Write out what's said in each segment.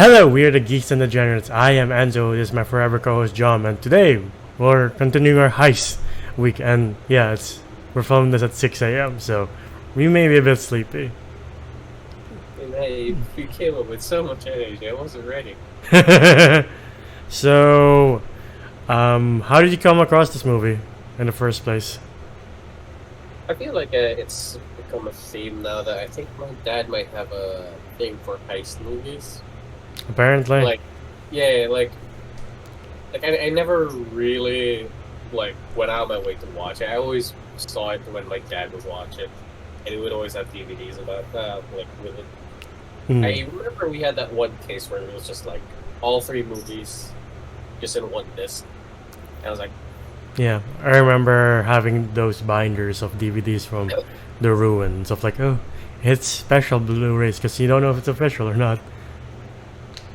Hello, we're the Geeks and Degenerates. I am Enzo. This is my forever co-host John, and today we're continuing our heist week. And yeah, we're filming this at 6 a.m. So we may be a bit sleepy. And hey, you came up with so much energy. I wasn't ready. So, how did you come across this movie in the first place? I feel like it's become a theme now that I think my dad might have a thing for heist movies. Apparently, I never really went out of my way to watch it. I always saw it when my dad would watch it, and he would always have DVDs about with it. I remember we had that one case where it was just like all three movies just in one disc. And I was like, yeah, I remember having those binders of DVDs from the ruins of like, oh, it's special Blu-rays because you don't know if it's official or not.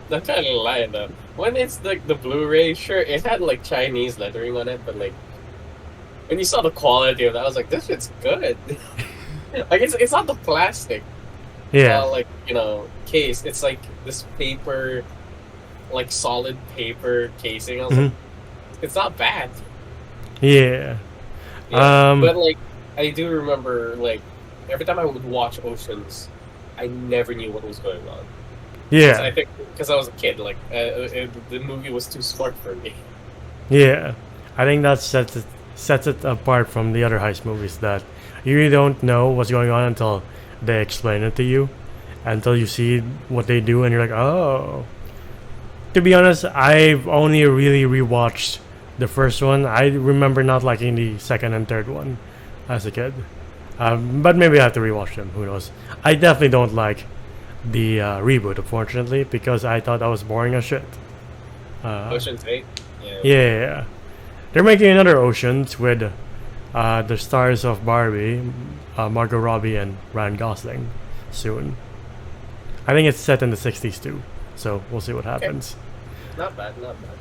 not kind of lying though. When it's like the Blu-ray, sure, it had like Chinese lettering on it, but like when you saw the quality of that, I was like, this shit's good. Like it's not the plastic, Yeah, case. It's like this paper, like solid paper casing. I was like, it's not bad. yeah. But like I do remember like every time I would watch Oceans, I never knew what was going on. Yeah. I think because I was a kid, the movie was too smart for me. Yeah, I think that sets it apart from the other heist movies that you really don't know what's going on until they explain it to you, until you see what they do, and you're like, oh. To be honest, I've only really rewatched the first one. I remember not liking the second and third one as a kid, but maybe I have to rewatch them. Who knows? I definitely don't like the reboot, unfortunately, because I thought that was boring as shit. Ocean's 8? Yeah. They're making another Oceans with the stars of Barbie, Margot Robbie, and Ryan Gosling soon. I think it's set in the 60s too, so we'll see what happens. Not bad, not bad.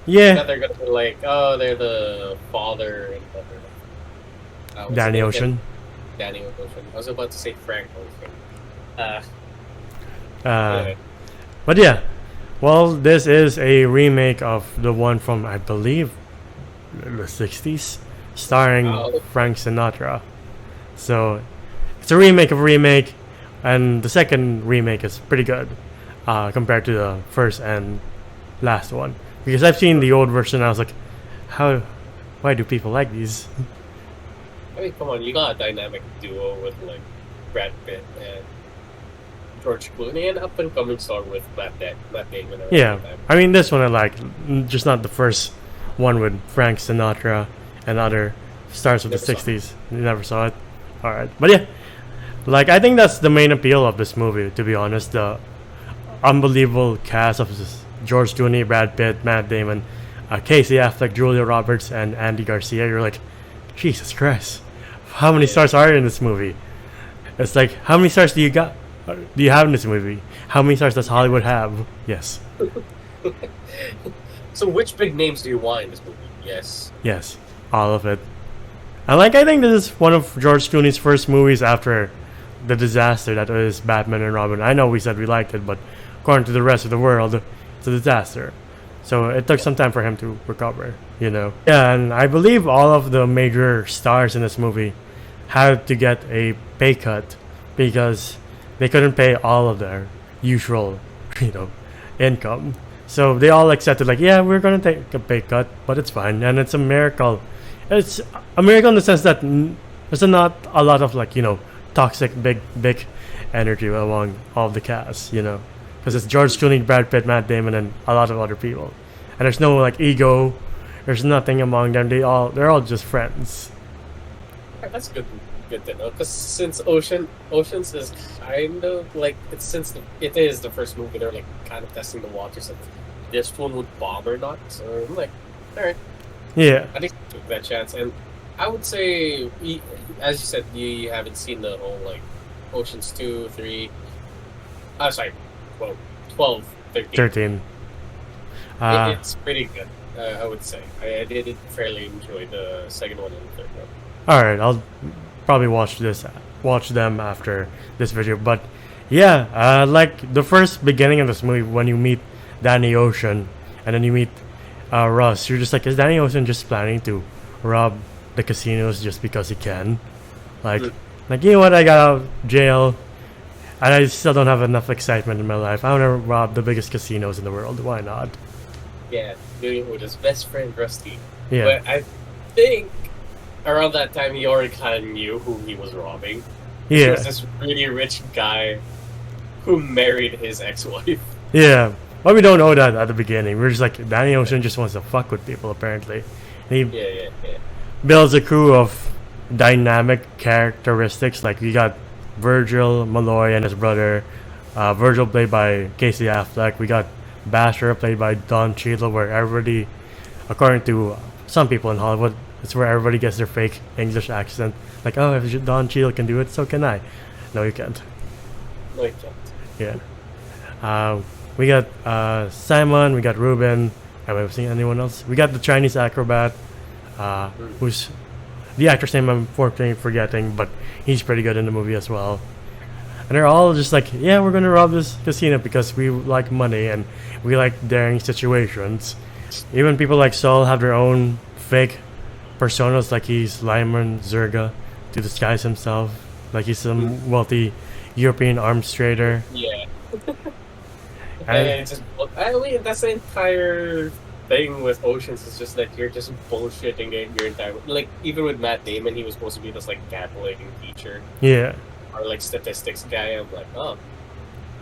Yeah. They're gonna be like, oh, they're the father and mother. Danny Ocean. Danny Ocean. I was about to say Frank Ocean. But yeah, well, this is a remake of the one from, I believe, the 60s, starring Frank Sinatra. So it's a remake of a remake, and the second remake is pretty good compared to the first and last one. Because I've seen the old version, and I was like, why do people like these? I mean, come on, you got a dynamic duo with like Brad Pitt and George Clooney, and up and coming star with Matt Damon. Yeah, I mean this one I like, just not the first one with Frank Sinatra and other stars of the 60s. You never saw it? Alright, but yeah, like I think that's the main appeal of this movie, to be honest. The unbelievable cast of George Clooney, Brad Pitt, Matt Damon, Casey Affleck, Julia Roberts, and Andy Garcia. You're like, Jesus Christ, how many stars are in this movie? It's like, how many stars do you have in this movie? How many stars does Hollywood have? Yes. So which big names do you want in this movie? Yes. Yes, all of it. And like, I think this is one of George Clooney's first movies after the disaster that is Batman and Robin. I know we said we liked it, but according to the rest of the world, it's a disaster. So it took some time for him to recover, Yeah, and I believe all of the major stars in this movie had to get a pay cut because they couldn't pay all of their usual, income. So they all accepted, like, yeah, we're gonna take a pay cut, but it's fine, and it's a miracle. It's a miracle in the sense that there's not a lot of toxic big energy among all the cast, because it's George Clooney, Brad Pitt, Matt Damon, and a lot of other people, and there's no ego. There's nothing among them. They're all just friends. That's good to know, because since Oceans is kind of like it is the first movie, they're like kind of testing the waters if this one would bomb or not. So I'm like, all right, Yeah. I think I took that chance, and I would say, as you said, you haven't seen the whole Oceans 2, 3. Sorry, well, 12, 13. 13. It's pretty good. I would say I did fairly enjoy the second one and the third one. All right, I'll probably watch them after this video. But Yeah, like the first beginning of this movie when you meet Danny Ocean and then you meet Russ, you're just like, is Danny Ocean just planning to rob the casinos just because he can? Like, Mm. like you know what? I got out of jail, and I still don't have enough excitement in my life. I want to rob the biggest casinos in the world. Why not? Yeah, doing it with his best friend Rusty. Yeah, But I think around that time he already kind of knew who he was robbing. He yeah, was this really rich guy who married his ex-wife. yeah. But we don't know that at the beginning. We're just like, Danny Ocean just wants to fuck with people apparently. And he Yeah. builds a crew of dynamic characteristics. Like we got Virgil Malloy and his brother. Virgil played by Casey Affleck. We got Basher played by Don Cheadle, where everybody, according to some people in Hollywood, it's where everybody gets their fake English accent. Like, oh, if Don Cheadle can do it, so can I. No, you can't. No, he can't. Yeah. We got Simon. We got Ruben. Have I seen anyone else? We got the Chinese acrobat, who's the actor's name I'm unfortunately forgetting, but he's pretty good in the movie as well. And they're all just like, yeah, we're gonna rob this casino because we like money and we like daring situations. Even people like Saul have their own fake personas, like he's Lyman Zerga to disguise himself, like he's some wealthy European arms trader. Yeah. And And it's just, I mean, that's the entire thing with Oceans. Is just that you're just bullshitting your entire. Like even with Matt Damon, he was supposed to be this like gambling teacher yeah, or like statistics guy. I'm like, oh,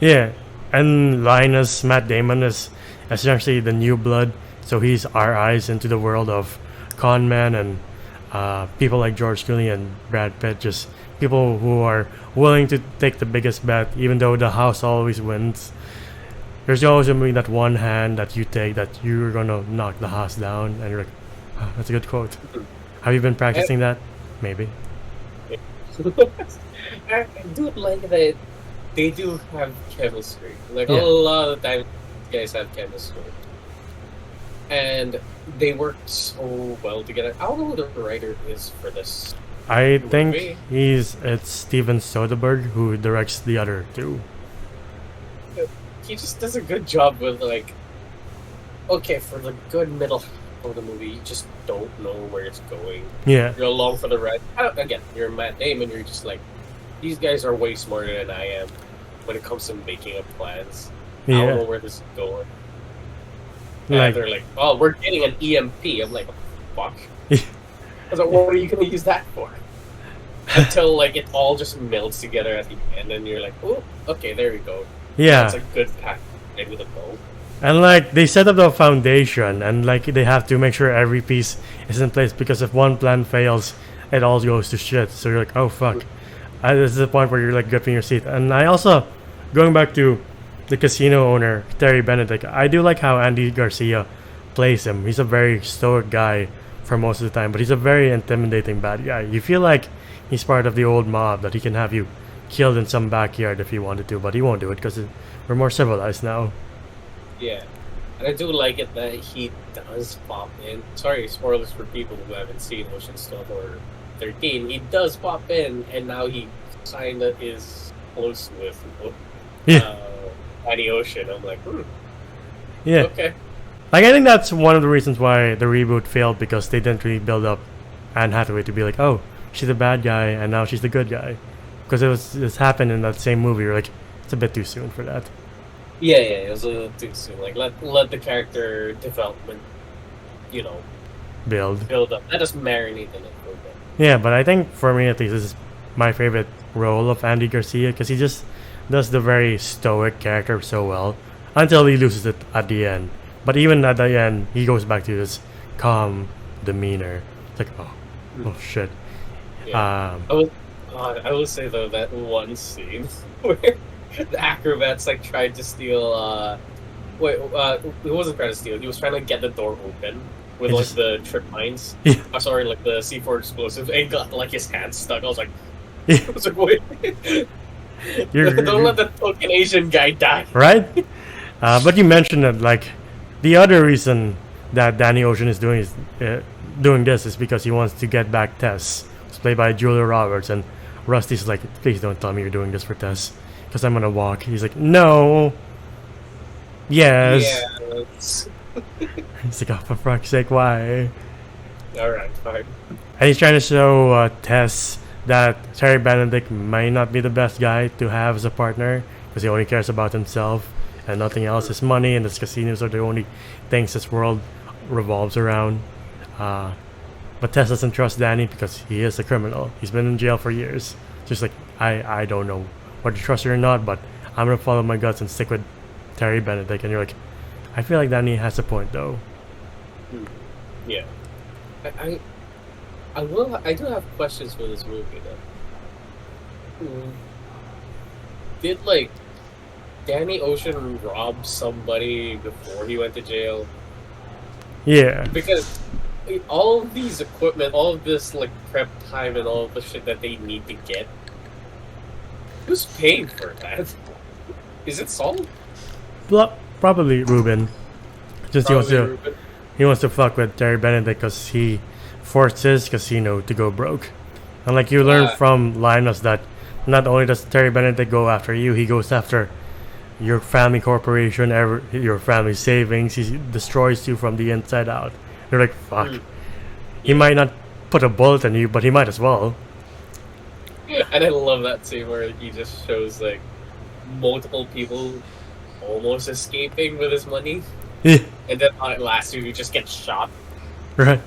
yeah. And Linus, Matt Damon, is essentially the new blood, so he's our eyes into the world of con men and people like George Clooney and Brad Pitt, just people who are willing to take the biggest bet, even though the house always wins. There's always going to be that one hand that you take that you're gonna knock the house down, and you're like, oh, that's a good quote. Have you been practicing that? Maybe. I do like that they do have chemistry. Like Yeah. a lot of the time, guys have chemistry, and they work so well together. I don't know who the writer is for this. I think Movie. it's Steven Soderbergh who directs the other two. He just does a good job with like, okay, for the good middle of the movie, you just don't know where it's going. Yeah, You're along for the ride. Again, you're Matt Damon. You're just like, these guys are way smarter than I am when it comes to making up plans. I don't know yeah. where this is going. Like, And they're like, oh, we're getting an EMP. I'm like, fuck. I was like, what are you going to use that for? Until like it all just melts together at the end, and you're like, oh, okay, there we go. yeah. That's a good pack with a bow. And like they set up the foundation, and like they have to make sure every piece is in place because if one plan fails, it all goes to shit. So you're like, oh fuck. This is the point where you're like gripping your seat. And I also, going back to the casino owner Terry Benedict, I do like how Andy Garcia plays him. He's a very stoic guy for most of the time, but he's a very intimidating bad guy. You feel like he's part of the old mob that he can have you killed in some backyard if he wanted to, but he won't do it because we're more civilized now. Yeah. And I do like it that he does pop in. Sorry, spoilers for people who haven't seen Ocean's 12 or 13. He does pop in, and now he kinda is close with Yeah, Danny Ocean. I'm like, yeah. okay. Like I think that's one of the reasons why the reboot failed, because they didn't really build up Anne Hathaway to be like, oh, she's a bad guy and now she's the good guy, because this happened in that same movie. You're like, it's a bit too soon for that. Yeah, it was a little too soon. Like, let the character development, Build. build up. Let us marinate in it for a bit. Yeah, but I think for me at least, this is my favorite role of Andy Garcia, because he just does the very stoic character so well until he loses it at the end. But even at the end, he goes back to this calm demeanor. It's like, oh shit. Yeah. I will say though that one scene where the acrobats like tried to steal. He wasn't trying to steal. He was trying to get the door open with It like just- the trip mines. Yeah. Sorry, like the C4 explosive, and got like his hand stuck. I was like, Yeah. I was like, wait. Don't let the token Asian guy die. Right? But you mentioned that like the other reason that Danny Ocean is doing this is because he wants to get back Tess. It's played by Julia Roberts, and Rusty's like, please don't tell me you're doing this for Tess. because I'm gonna walk. He's like, no. Yes. Yes. He's like, oh, for fuck's sake, why? Alright, fine. And he's trying to show Tess that Terry Benedict might not be the best guy to have as a partner because he only cares about himself and nothing else. His money and his casinos are the only things this world revolves around. But Tess doesn't trust Danny because he is a criminal. He's been in jail for years. Just like, I don't know whether to trust you or not, but I'm gonna follow my guts and stick with Terry Benedict. And you're like, I feel like Danny has a point though. Yeah. I do have questions for this movie though. Did like Danny Ocean rob somebody before he went to jail? Yeah. Because all of these equipment, all of this like prep time and all of the shit that they need to get, who's paying for that? Is it Saul? Probably Ruben. Just Probably he wants to fuck with Terry Benedict because he forced his casino to go broke. And like you learn from Linus that not only does Terry Benedict go after you, he goes after your family corporation, your family savings. He destroys you from the inside out. You're like, fuck. He might not put a bullet in you, but he might as well. And I love that scene where he just shows like multiple people almost escaping with his money. Yeah. And then last year you just get shot. Right.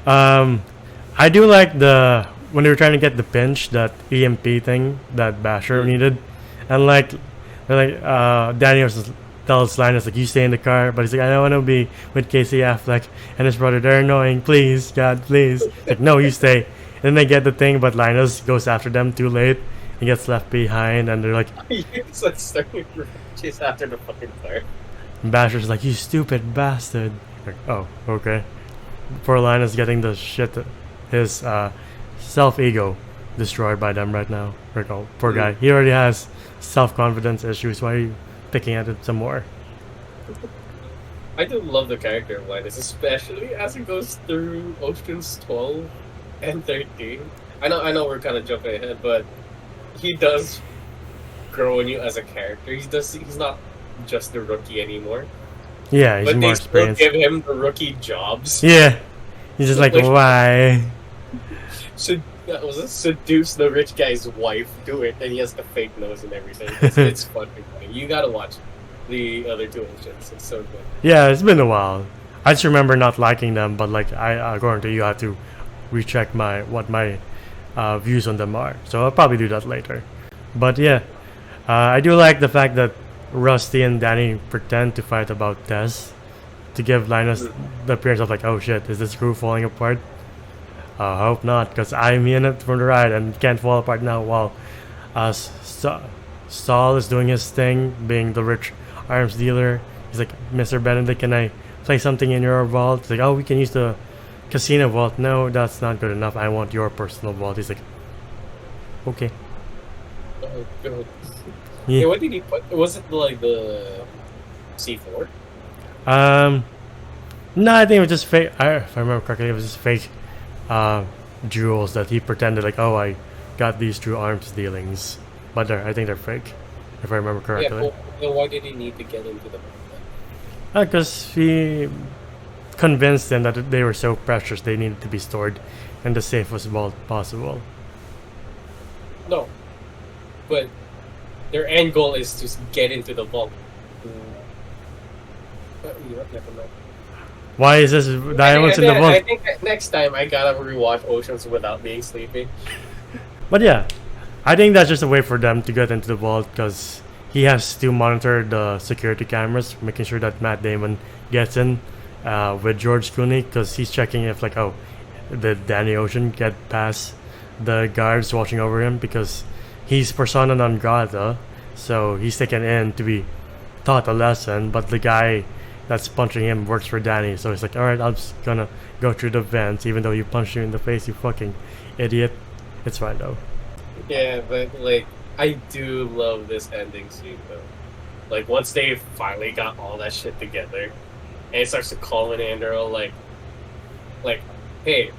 I do like when they were trying to get the pinch, that EMP thing that Basher needed. And like Danny tells Linus like, you stay in the car, but he's like, I don't want to be with Casey Affleck and his brother, they're annoying, please God, please. Like, no, you stay. And then they get the thing, but Linus goes after them too late. He gets left behind and they're like, he's like starting to chase after the fucking car. and Basher's like, you stupid bastard. Like, oh, okay. Poor Linus getting the shit, his self-ego destroyed by them right now. Like, oh, poor guy. He already has self-confidence issues. Why are you picking at it some more? I do love the character of Linus, especially as it goes through Oceans 12 and 13. I know we're kind of jumping ahead, but he does grow in you as a character. He's not just the rookie anymore. Yeah, he's but more they experienced. still give him the rookie jobs. Yeah. He's just like, why? Seduce the rich guy's wife, do it, and he has the fake nose and everything. It's fucking funny. You gotta watch the other two Oceans. It's so good. Yeah, it's been a while. I just remember not liking them, but like according to you, I have to recheck what my views on them are. So I'll probably do that later. But yeah, I do like the fact that Rusty and Danny pretend to fight about Tess to give Linus the appearance of like, oh shit, is this crew falling apart? I hope not, because I'm in it for the ride and can't fall apart now while Saul is doing his thing, being the rich arms dealer. He's like, Mr. Benedict, can I play something in your vault? He's like, oh, we can use the casino vault. No, that's not good enough. I want your personal vault. He's like, okay. Oh, God. Yeah. Hey, what did he put? Was it like the C4? No, I think it was just fake. If I remember correctly, it was just fake jewels that he pretended like, oh, I got these through arms dealings. But I think they're fake, if I remember correctly. Yeah, then why did he need to get into them? Because he convinced them that they were so precious they needed to be stored in the safest vault possible. No. But their end goal is to get into the vault. Never mind. Why is this diamonds in the vault? I think that next time I gotta rewatch Oceans without being sleepy. But yeah, I think that's just a way for them to get into the vault because he has to monitor the security cameras, making sure that Matt Damon gets in with George Clooney because he's checking if like, oh, did Danny Ocean get past the guards watching over him because he's persona non grata, so he's taken in to be taught a lesson, but the guy that's punching him works for Danny, so he's like, alright, I'm just gonna go through the vents even though you punched you in the face, you fucking idiot. It's fine though. Yeah, but like, I do love this ending scene though. Like, once they finally got all that shit together, and it starts to culminate and they're all like, hey,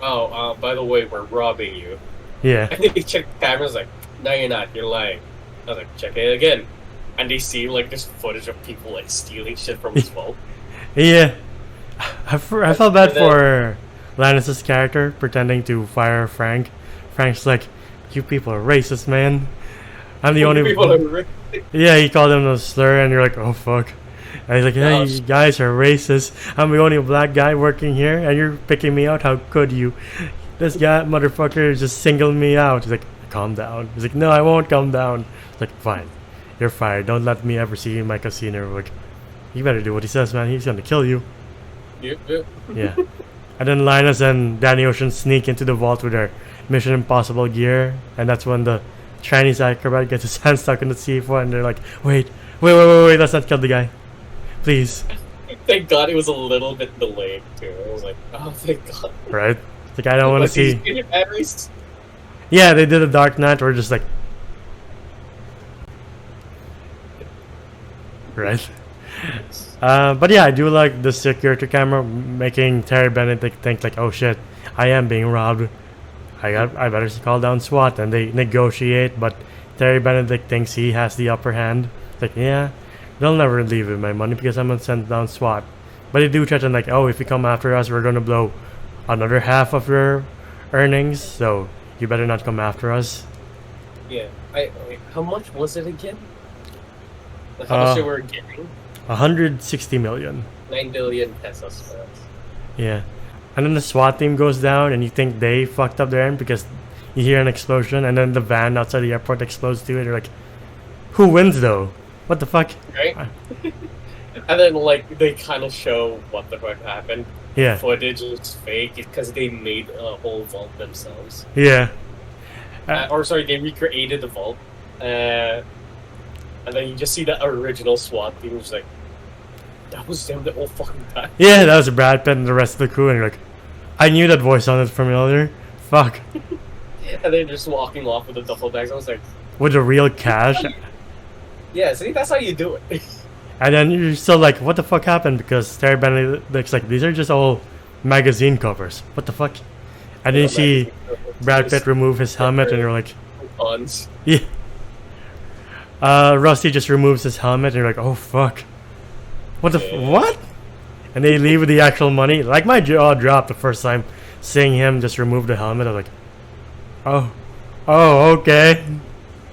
by the way, we're robbing you. Yeah. And then they check the cameras like, no, you're not, you're lying. was like, check it again. And they see like this footage of people like stealing shit from his boat. Yeah. I felt bad for Lannis's character pretending to fire Frank. Frank's like, you people are racist, man. I'm the only people are racist. Yeah, he called him a slur, and you're like, oh fuck. And he's like, hey, you guys are racist. I'm the only black guy working here, and you're picking me out. How could you? This guy, motherfucker, just singled me out. He's like, calm down. He's like, no, I won't calm down. It's like, fine, you're fired. Don't let me ever see you in my casino. Like, you better do what he says, man. He's gonna kill you. Yeah. And then Linus and Danny Ocean sneak into the vault with their Mission Impossible gear, and that's when the Chinese acrobat gets his hand stuck in the C4, and they're like, wait, let's not kill the guy. Please. Thank God it was a little bit delayed, too. I was like, oh, thank God. Right? Like, I don't want to see... batteries? Yeah, they did a Dark Knight, we're just like... Right? But yeah, I do like the security camera making Terry Benedict think like, oh shit, I am being robbed. I better call down SWAT, and they negotiate, but Terry Benedict thinks he has the upper hand. It's like, yeah, they'll never leave with my money because I'm gonna send down SWAT. But they do threaten like, oh, if you come after us, we're gonna blow another half of your earnings, so you better not come after us. Yeah, how much was it again? Like, how much they were getting? 160 million. 9 billion pesos. Yeah. And then the SWAT team goes down, and you think they fucked up their end because you hear an explosion, and then the van outside the airport explodes too, and you're like, who wins though? What the fuck? Right? And then, like, they kind of show what the fuck happened. Yeah. Footage is fake because they made a whole vault themselves. Yeah. Or, sorry, they recreated the vault. And then you just see the original SWAT team, which is like, that was them the whole fucking time. Yeah, that was Brad Pitt and the rest of the crew, and you're like, I knew that voice sounded familiar. Fuck. And they're just walking off with the duffel bags. I was like, with the real cash. Yeah, see, that's how you do it. And then you're still like, what the fuck happened? Because Terry Benedict's like, these are just all magazine covers. What the fuck? And then you see Brad Pitt remove his helmet, and you're like, Tons. Yeah. Rusty just removes his helmet, and you're like, oh fuck. What the what? And they leave with the actual money. Like, my jaw dropped the first time seeing him just remove the helmet. I was like, oh, okay.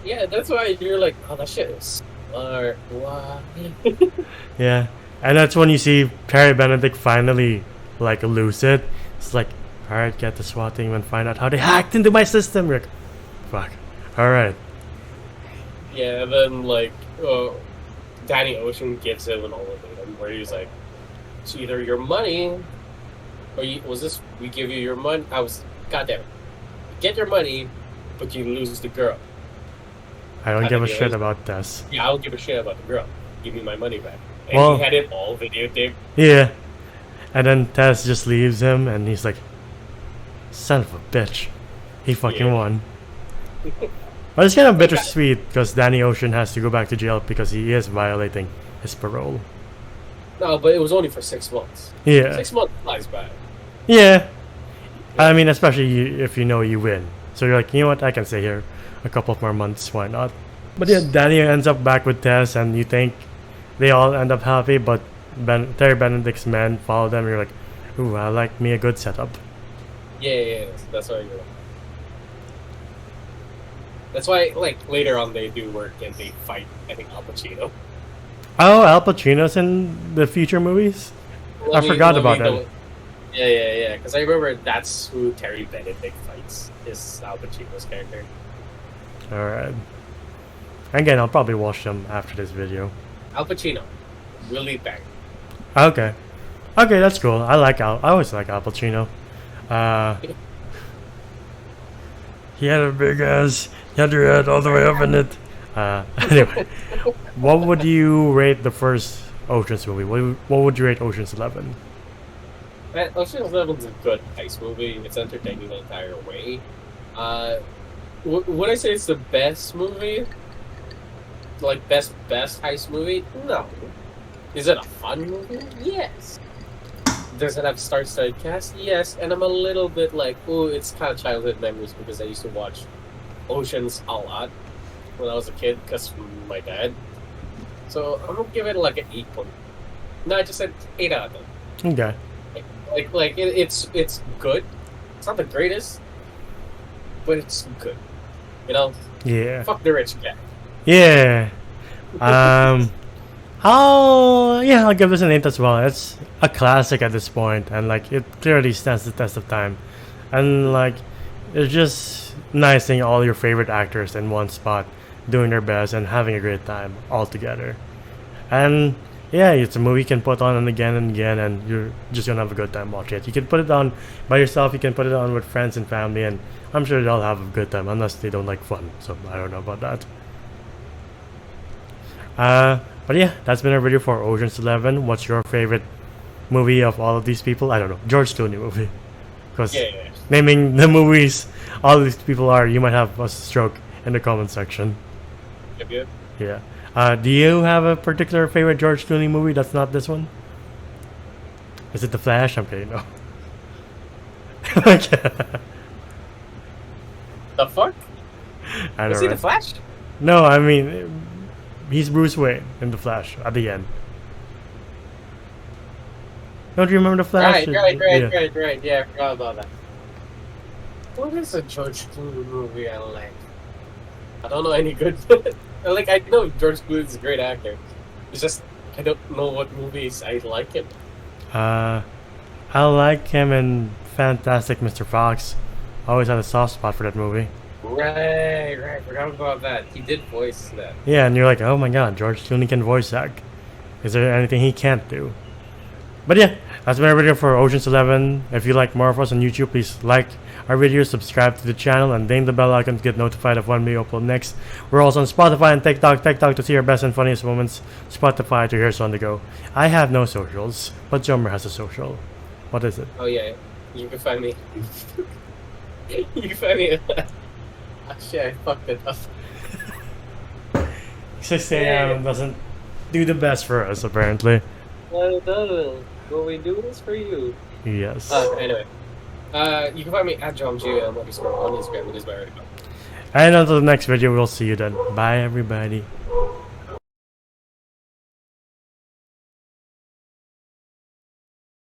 Yeah, that's why you're like, oh, that shit is smart. Wow. Yeah, and that's when you see Terry Benedict finally like lose it. It's like, all right, get the SWAT team and find out how they hacked into my system. You're like, fuck. All right. Yeah, and then like, Danny Ocean gives him an ultimatum where he's like, it's either your money, or we give you your money. Goddamn it. Get your money, but you lose the girl. I don't give a shit about this. Yeah, I don't give a shit about the girl. Give me my money back. And well, he had it all videotaped. Yeah. And then Tess just leaves him, and he's like, son of a bitch. He fucking won. But it's kind of bittersweet because Danny Ocean has to go back to jail because he is violating his parole. No, but it was only for 6 months. Yeah. 6 months flies by. Yeah. I mean, especially if you know you win. So you're like, you know what, I can stay here a couple of more months, why not? But yeah, Danny ends up back with Tess, and you think they all end up happy, but Terry Benedict's men follow them, and you're like, ooh, I like me a good setup. Yeah, that's why you're. That's why, like, later on they do work and they fight, I think, Al Pacino. Oh, Al Pacino's in the future movies? I forgot about that. Yeah, because I remember that's who Terry Benedict fights, is Al Pacino's character. Alright. Again, I'll probably watch them after this video. Al Pacino. Really bang. Okay. Okay, that's cool. I always like Al Pacino. He had a big ass. He had your head all the way up in it. Anyway, what would you rate the first Ocean's movie? What would you rate Ocean's 11? Ocean's 11 is a good heist movie. It's entertaining the entire way. Would I say it's the best movie? Like, best heist movie? No. Is it a fun movie? Yes. Does it have star-studded cast? Yes. And I'm a little bit like, oh, it's kind of childhood memories because I used to watch Oceans a lot. when I was a kid because my dad. So I'm gonna give it like an 8 point. No, I just said 8 out of 10. Okay. It's good. It's not the greatest, but it's good. You know, Yeah. fuck the rich guy. Yeah. I'll give this an 8 as well. It's a classic at this point, and like it clearly stands the test of time. And like it's just nice seeing all your favorite actors in one spot doing their best and having a great time all together. And yeah, it's a movie you can put on and again, and you're just gonna have a good time watching it. You can put it on by yourself, you can put it on with friends and family, and I'm sure they'll have a good time unless they don't like fun. So I don't know about that. But yeah, that's been our video for Ocean's 11. What's your favorite movie of all of these people? I don't know. George Clooney movie. Because Yeah. naming the movies all these people are, you might have a stroke in the comment section. Yep. Yeah. Do you have a particular favorite George Clooney movie that's not this one? Is it The Flash? I'm kidding. No. Okay. The fuck? I Was don't he the know. Flash? No, I mean, he's Bruce Wayne in The Flash at the end. Don't you remember The Flash? Right. Yeah. Yeah, I forgot about that. What is a George Clooney movie I like? I don't know any good. Like, I know George Clooney's a great actor. It's just, I don't know what movies I like him. I like him in Fantastic Mr. Fox. I always had a soft spot for that movie. Right. Forgot about that. He did voice that. Yeah, and you're like, oh my god, George Clooney can voice act. Is there anything he can't do? But yeah, that's been our video for Ocean's 11. If you like more of us on YouTube, please like our videos, subscribe to the channel, and ding the bell icon to get notified of when we upload next. We're also on Spotify and TikTok to see our best and funniest moments, Spotify to hear us on the go. I have no socials, but Jomer has a social. What is it? Oh, yeah. You can find me. You can find me. Actually, I fucked it up. 6 a.m. doesn't do the best for us, apparently. Well, it doesn't. But we do this for you. Yes. Anyway. You can find me at JohnGM on Instagram. It is my already. And until the next video, we'll see you then. Bye, everybody.